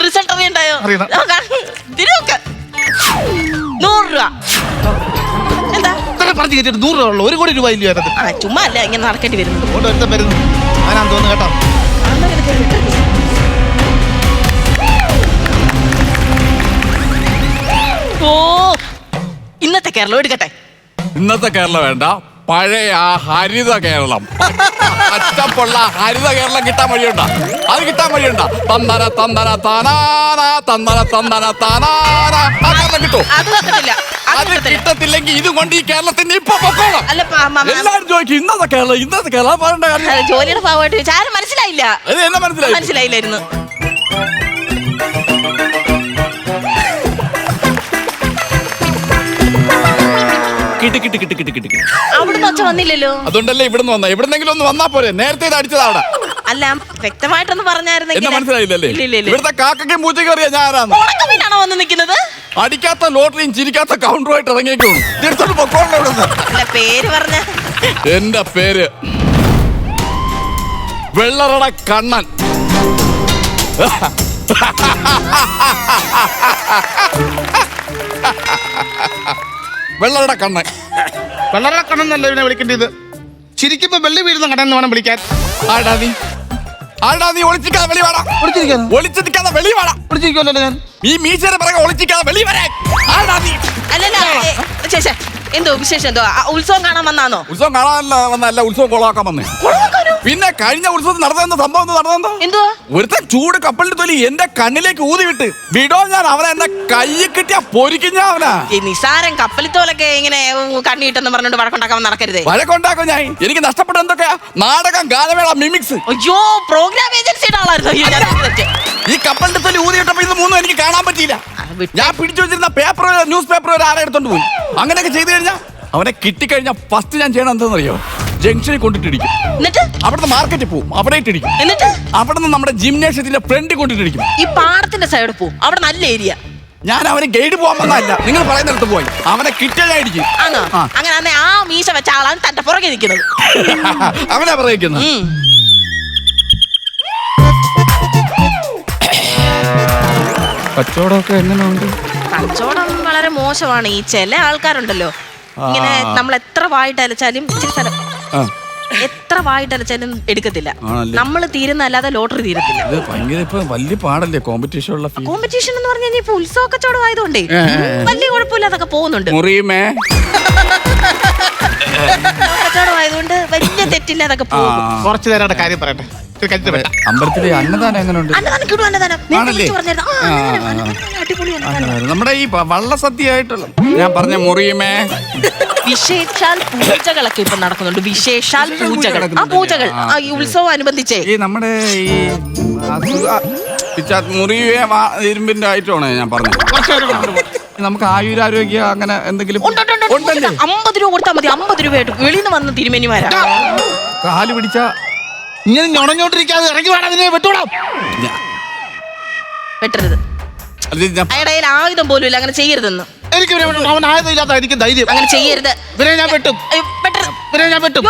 Result അറിയണ്ടായോ? 100 രൂപ. എന്താ 100 രൂപ ഉള്ളു? 1 കോടി രൂപ ഇല്ല. ചുമ്മാ അല്ല ഇങ്ങനെ നടക്കേണ്ടി വരുന്നത്. വരുന്നു ഞാനാന്ന് തോന്നുന്നു കേട്ടോ. ഓ ഇന്നത്തെ കേരളം എടുക്കട്ടെ. ഇന്നത്തെ കേരളം വേണ്ട, പഴയ ആ ഹരിത കേരളം, അച്ചപ്പുള്ള ഹരിത കേരളം കിട്ടാൻ വഴിയുണ്ടാ? അത് കിട്ടാൻ വഴിയുണ്ടാ? തന്നര തന്നര താനാന തന്നര തന്നര താനാന ആ കേരളം കിട്ടും. അത് കിട്ടത്തില്ലെങ്കിൽ ഇത് കൊണ്ട് ഈ കേരളത്തിന്റെ ഇപ്പൊ പൊക്കോളാം. എല്ലാരും ചോദിക്കും ഇന്നത്തെ കേരളം ഇന്നത്തെ കേരളം പറയേണ്ട കാര്യം. ജോലിയുടെ ഭാഗമായിട്ട് ചോദിച്ചാൽ ആരും മനസ്സിലായില്ല. എന്നെ മനസ്സിലായില്ലായിരുന്നു. അവിടുന്ന് ഒച്ച വന്നില്ലല്ലോ. അതുകൊണ്ടല്ലേ ഇവിടുന്ന് വന്ന. എവിടുന്നെങ്കിലും ഒന്ന് വന്നാ പോരെ? നേരത്തെ ഇത് അടിച്ചതാ അവിടെ. അല്ല വ്യക്തമായിട്ടൊന്ന് പറഞ്ഞായിരുന്നെങ്കിൽ. എന്നെ മനസ്സിലായില്ലല്ലേ? ഇവിടുത്തെ കാക്കയ്ക്കും പൂച്ചയ്ക്കും അറിയാം ഞാൻ ആരാന്ന്. ഉണക്കമീനാണോ വന്ന് നിൽക്കുന്നത്? അടിക്കാത്ത ലോട്ടറിയും ചിരിക്കാത്ത കൗണ്ടറുമായിട്ട് ഇറങ്ങിയേക്കും. തിരിച്ചോട്ട് പൊക്കോണ്ട് ഇവിടുന്ന്. അല്ല പേര് പറഞ്ഞ. എന്റെ പേര് വെള്ളറട കണ്ണൻ. വെള്ളറട കണ്ണൻ. വെള്ളറട കണ്ണൻ എന്നല്ല ഇതിനെ വിളിക്കേണ്ടത്. ചിരിക്കുമ്പോ വെള്ളി വീഴുന്ന കടന്ന് വേണം വിളിക്കാൻ. ആടാ നീ ഒളിച്ചിക്കാതെ വെളി വാടാ. ഒളിച്ചിരിക്കാതെ വെളി വാടാ. ഒളിച്ചിരിക്കുമല്ലോ ഞാൻ. ഈ മീശയുടെ പിറകെ ഒളിച്ചിക്കാതെ വെളി വരാൻ. ആടാ നീ. അല്ലല്ല ചേച്ചേ എന്തോ വിശേഷം? എന്തോ ഉത്സവം കാണാൻ വന്നാന്നോ? ഉത്സവം കാണാനല്ല വന്നല്ല, ഉത്സവം കൊളാക്കാൻ വന്നേ. പിന്നെ കഴിഞ്ഞ ഉത്സവത്തിൽ നടന്ന സംഭവം നടന്നെന്തോ? എന്തുവാ? ഒരുത്തൻ ചൂട് കപ്പലിന്റെ തൊലി എന്റെ കണ്ണിലേക്ക് ഊതി വിട്ട് വിടോ ഞാൻ അവനെ എന്റെ കയ്യിൽ കിട്ടിയ പൊരിക്കും ഞാൻ അവനാ. ഈ നിസാരം കപ്പലിത്തോലൊക്കെ ഇങ്ങനെ കണ്ണിട്ടെന്ന് പറഞ്ഞോണ്ട് വഴക്കുണ്ടാക്കാൻ നടക്കരുതേ. വഴക്കുണ്ടാക്കും ഞാൻ. എനിക്ക് നഷ്ടപ്പെട്ട എന്തൊക്കെയാ? നാടകം, ഗാനമേള, മിമിക്സ്. അയ്യോ പ്രോഗ്രാം ഏജൻസിയുടെ ആളായിരുന്നു ഈ കപ്പലിന്റെ തൊലി ഊതി വിട്ടപ്പോ ഇത് മൂന്നും എനിക്ക് കാണാൻ പറ്റിയില്ല. ഞാൻ പിടിച്ചു വെച്ചിരുന്ന പേപ്പർ, ന്യൂസ് പേപ്പർ ആരെ എടുത്തോണ്ട് പോയി. അങ്ങനെയൊക്കെ ചെയ്തു കഴിഞ്ഞാൽ അവനെ കിട്ടിക്കഴിഞ്ഞാൽ ഫസ്റ്റ് ഞാൻ ചെയ്യണം എന്താണെന്നറിയോ? ജംഗ്ഷനിൽ കൊണ്ടിട്ടിടിക്കും. എന്നിട്ട് അവിടുന്ന് മാർക്കറ്റിൽ പോവും, അവിടെ ഇട്ടിടിക്കും. എന്നിട്ട് അവിടുന്ന് നമ്മുടെ ജിംനേഷ്യത്തിന്റെ ഫ്രണ്ടിൽ കൊണ്ടിട്ടിടിക്കും. ഈ പാടത്തിന്റെ സൈഡിൽ പോവും, അവിടെ നല്ല ഏരിയ. ഞാൻ അവന് ഗൈഡ് പോകാൻ വന്നല്ല, നിങ്ങൾ പറയുന്നിടത്ത് പോയി അവനെ കിട്ടിയതായിരിക്കും. അങ്ങനെ ആ മീശ വെച്ച ആളാണ് തന്റെ പുറകെ നിൽക്കുന്നത്. അവനാ പറയുന്നത്. കച്ചവടമൊക്കെ എങ്ങനെയുണ്ട്? കച്ചവടം വളരെ മോശമാണ്. ഈ ചില ആൾക്കാരുണ്ടല്ലോ ഇങ്ങനെ നമ്മൾ എത്ര വായിട്ടലച്ചാലും എത്ര വായിട്ടലച്ചാലും എടുക്കത്തില്ല. നമ്മൾ തീരുന്നല്ലാതെ ലോട്ടറി തീരത്തില്ല. വലിയ പാടല്ലേ കോമ്പറ്റീഷൻ കോമ്പറ്റീഷൻ എന്ന് പറഞ്ഞു കഴിഞ്ഞാൽ ഇപ്പൊ ഉത്സവ കച്ചവടം ആയതുകൊണ്ടേ വലിയ കുഴപ്പമില്ലാതൊക്കെ പോകുന്നുണ്ട്. കച്ചവടം ആയതുകൊണ്ട് വലിയ തെറ്റില്ലാതൊക്കെ പോകും. കുറച്ചു നേരം കാര്യം പറയട്ടെ. അമ്പലത്തിലെ അന്നദാനം എങ്ങനെയുണ്ട്? നമ്മുടെ ഈ വള്ളസദ്യയായിട്ടുള്ള ഞാൻ പറഞ്ഞ മുറിയുമേ വിശേഷാൽ പൂജകളൊക്കെ ഇപ്പൊ നടക്കുന്നുണ്ട്. വിശേഷാൽ പൂജകൾ, ആ പൂജകൾ ഈ ഉത്സവം അനുബന്ധിച്ചേ ഈ നമ്മുടെ ഈ മുറിയെ ഇരുമ്പിന്റെ ആയിട്ടാണ് ഞാൻ പറഞ്ഞത്. നമുക്ക് ആയുരാരോഗ്യ അങ്ങനെ എന്തെങ്കിലും 50 രൂപ കൊടുത്താൽ മതി. 50 രൂപയായിട്ട് വെളിയിൽ നിന്ന് വന്ന് തിരുമേനിമാരാ. കാല് പിടിച്ച ഇങ്ങനെ ഞൊണഞ്ഞോണ്ടിരിക്കാതെ ഇറങ്ങി വേണം അതിനെ വെട്ടൂടാം. വെട്ടരുത്. അയാളുടെ ആയുധം പോലും ഇല്ല. അങ്ങനെ ചെയ്യരുതെന്ന്. എനിക്ക് അവൻ ആയുധം ഇല്ലാത്ത എനിക്ക് ധൈര്യം. അങ്ങനെ ചെയ്യരുത്. ഞാൻ വെട്ടും. പെട്ടെന്ന് ഞാൻ വെട്ടും.